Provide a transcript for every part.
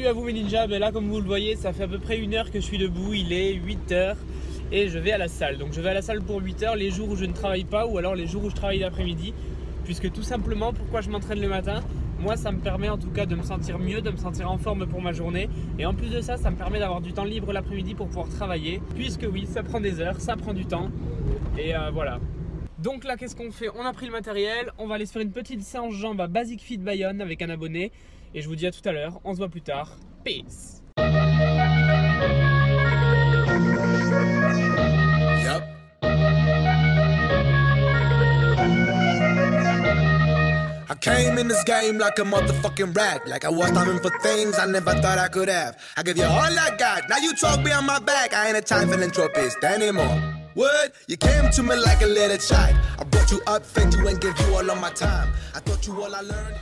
à vous mes ninjas, ben là comme vous le voyez ça fait à peu près 1 heure que je suis debout, il est 8 heures et je vais à la salle. Donc je vais à la salle pour 8 heures les jours où je ne travaille pas ou alors les jours où je travaille l'après-midi. Puisque tout simplement pourquoi je m'entraîne le matin, moi ça me permet en tout cas de me sentir mieux, de me sentir en forme pour ma journée. Et en plus de ça, ça me permet d'avoir du temps libre l'après-midi pour pouvoir travailler. Puisque oui, ça prend des heures, ça prend du temps et voilà. Donc là qu'est-ce qu'on fait? On a pris le matériel, on va aller se faire une petite séance jambes à Basic Fit Bayonne avec un abonné. Et je vous dis à tout à l'heure, on se voit plus tard. Peace. Yep. I came in this game like a motherfucking rat. Like I was timing for things I never thought I could have. I give you all I got, now you talk behind my back. I ain't a time philanthropist anymore. What? You came to me like a little child. I brought you up, fed you and gave you all of my time. I taught you all I learned.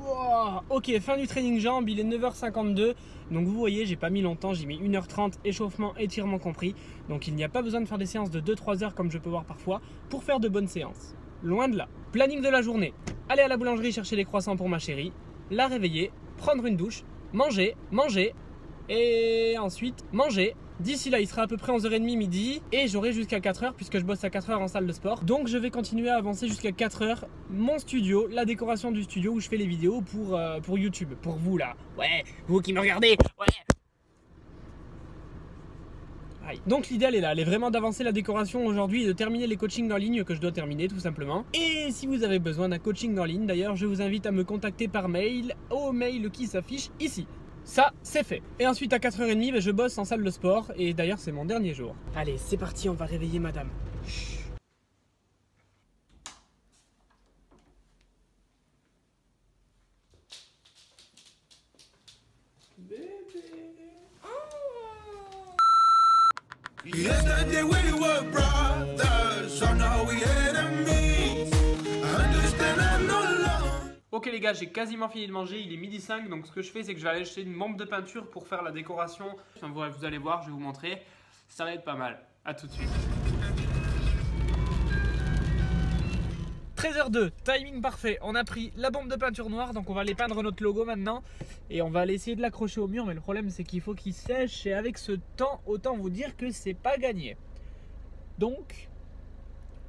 Wow. Ok, fin du training jambes, il est 9h52. Donc vous voyez, j'ai pas mis longtemps, j'ai mis 1h30, échauffement, étirement compris. Donc il n'y a pas besoin de faire des séances de 2-3 heures comme je peux voir parfois pour faire de bonnes séances. Loin de là. Planning de la journée. Aller à la boulangerie chercher des croissants pour ma chérie, la réveiller, prendre une douche, manger, et ensuite manger. D'ici là, il sera à peu près 11h30 midi et j'aurai jusqu'à 4h puisque je bosse à 4h en salle de sport. Donc je vais continuer à avancer jusqu'à 4h. Mon studio, la décoration du studio où je fais les vidéos pour YouTube. Pour vous là. Ouais, vous qui me regardez. Ouais. Aïe. Donc l'idéal est là, elle est vraiment d'avancer la décoration aujourd'hui et de terminer les coachings en ligne que je dois terminer tout simplement. Et si vous avez besoin d'un coaching en ligne, d'ailleurs, je vous invite à me contacter par mail au mail qui s'affiche ici. Ça, c'est fait. Et ensuite, à 4h30, ben, je bosse en salle de sport. Et d'ailleurs, c'est mon dernier jour. Allez, c'est parti, on va réveiller madame. Chut. Bébé. Yesterday we were brothers, so now we enemies. I understand I'm no longer. Ok les gars, j'ai quasiment fini de manger, il est 12h05, donc ce que je fais c'est que je vais aller acheter une bombe de peinture pour faire la décoration. Enfin, vous allez voir, je vais vous montrer, ça va être pas mal. A tout de suite. 13h02, timing parfait, on a pris la bombe de peinture noire, donc on va aller peindre notre logo maintenant. Et on va aller essayer de l'accrocher au mur, mais le problème c'est qu'il faut qu'il sèche et avec ce temps, autant vous dire que c'est pas gagné. Donc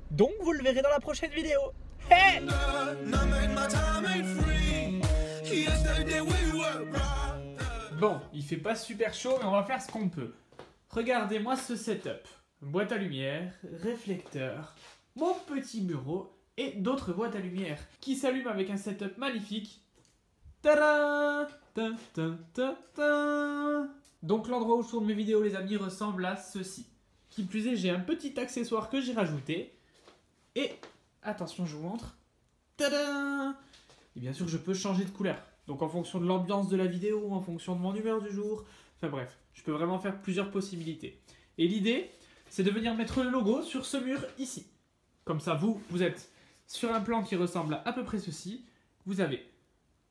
vous le verrez dans la prochaine vidéo. Hey! Bon, il fait pas super chaud, mais on va faire ce qu'on peut. Regardez-moi ce setup. Boîte à lumière, réflecteur, mon petit bureau et d'autres boîtes à lumière qui s'allument avec un setup magnifique. Tada! Ta, ta, ta, ta. Donc l'endroit où je tourne mes vidéos les amis ressemble à ceci. Qui plus est, j'ai un petit accessoire que j'ai rajouté. Et attention, je vous montre. Tada! Et bien sûr, je peux changer de couleur. Donc en fonction de l'ambiance de la vidéo, en fonction de mon humeur du jour. Enfin bref, je peux vraiment faire plusieurs possibilités. Et l'idée, c'est de venir mettre le logo sur ce mur ici. Comme ça, vous êtes sur un plan qui ressemble à peu près ceci. Vous avez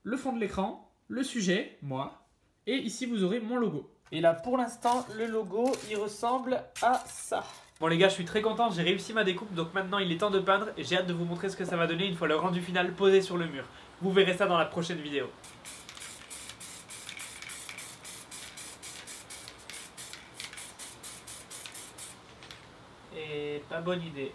le fond de l'écran, le sujet, moi, et ici vous aurez mon logo. Et là pour l'instant le logo il ressemble à ça. Bon les gars, je suis très content, j'ai réussi ma découpe, donc maintenant il est temps de peindre et j'ai hâte de vous montrer ce que ça va donner une fois le rendu final posé sur le mur. Vous verrez ça dans la prochaine vidéo. Et pas bonne idée.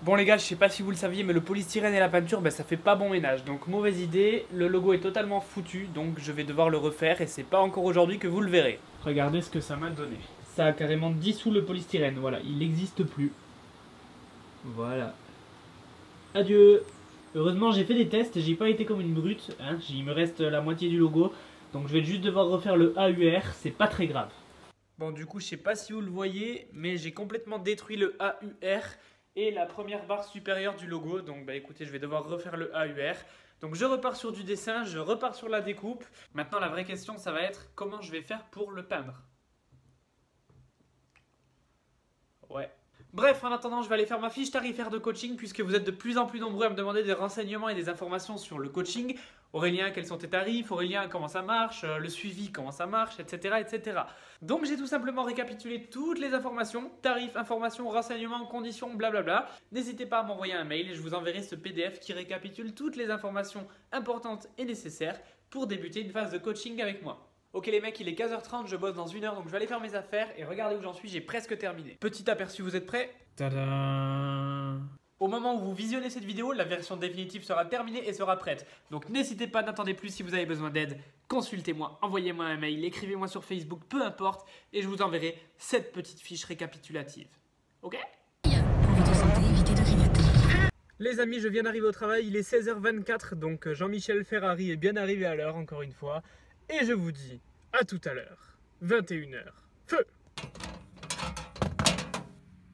Bon les gars, je sais pas si vous le saviez, mais le polystyrène et la peinture, ben, ça fait pas bon ménage. Donc mauvaise idée, le logo est totalement foutu, donc je vais devoir le refaire et c'est pas encore aujourd'hui que vous le verrez. Regardez ce que ça m'a donné. Ça a carrément dissous le polystyrène, voilà, il n'existe plus. Voilà. Adieu. Heureusement j'ai fait des tests, j'ai pas été comme une brute, hein. Il me reste la moitié du logo, donc je vais juste devoir refaire le AUR, c'est pas très grave. Bon du coup, je sais pas si vous le voyez, mais j'ai complètement détruit le AUR. Et la première barre supérieure du logo. Donc bah écoutez, je vais devoir refaire le AUR. Donc je repars sur du dessin, je repars sur la découpe. Maintenant la vraie question ça va être comment je vais faire pour le peindre. Ouais. Bref, en attendant, je vais aller faire ma fiche tarifaire de coaching puisque vous êtes de plus en plus nombreux à me demander des renseignements et des informations sur le coaching. Aurélien, quels sont tes tarifs? Aurélien, comment ça marche? Le suivi, comment ça marche? Etc. etc. Donc j'ai tout simplement récapitulé toutes les informations, tarifs, informations, renseignements, conditions, blablabla. N'hésitez pas à m'envoyer un mail et je vous enverrai ce PDF qui récapitule toutes les informations importantes et nécessaires pour débuter une phase de coaching avec moi. Ok les mecs, il est 15h30, je bosse dans 1 heure, donc je vais aller faire mes affaires et regardez où j'en suis, j'ai presque terminé. Petit aperçu, vous êtes prêts? Tadam! Au moment où vous visionnez cette vidéo, la version définitive sera terminée et sera prête. Donc n'hésitez pas, n'attendez plus, si vous avez besoin d'aide, consultez-moi, envoyez-moi un mail, écrivez-moi sur Facebook, peu importe, et je vous enverrai cette petite fiche récapitulative. Ok? Pour votre santé, évitez de grignoter. Les amis, je viens d'arriver au travail, il est 16h24, donc Jean-Michel Ferrari est bien arrivé à l'heure, encore une fois. Et je vous dis à tout à l'heure, 21h. Feu!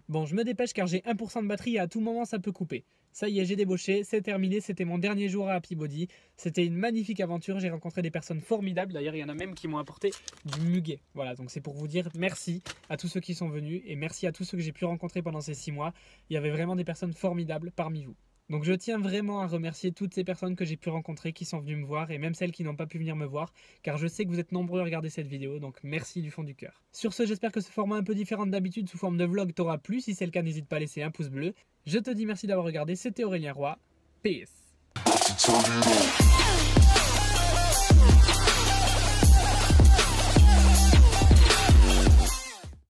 Bon, je me dépêche car j'ai 1% de batterie et à tout moment ça peut couper. Ça y est, j'ai débauché, c'est terminé, c'était mon dernier jour à Happy Body. C'était une magnifique aventure, j'ai rencontré des personnes formidables. D'ailleurs, il y en a même qui m'ont apporté du muguet. Voilà, donc c'est pour vous dire merci à tous ceux qui sont venus et merci à tous ceux que j'ai pu rencontrer pendant ces 6 mois. Il y avait vraiment des personnes formidables parmi vous. Donc je tiens vraiment à remercier toutes ces personnes que j'ai pu rencontrer, qui sont venues me voir et même celles qui n'ont pas pu venir me voir, car je sais que vous êtes nombreux à regarder cette vidéo, donc merci du fond du cœur. Sur ce, j'espère que ce format un peu différent d'habitude sous forme de vlog t'aura plu. Si c'est le cas, n'hésite pas à laisser un pouce bleu. Je te dis merci d'avoir regardé, c'était Aurélien Roy. Peace.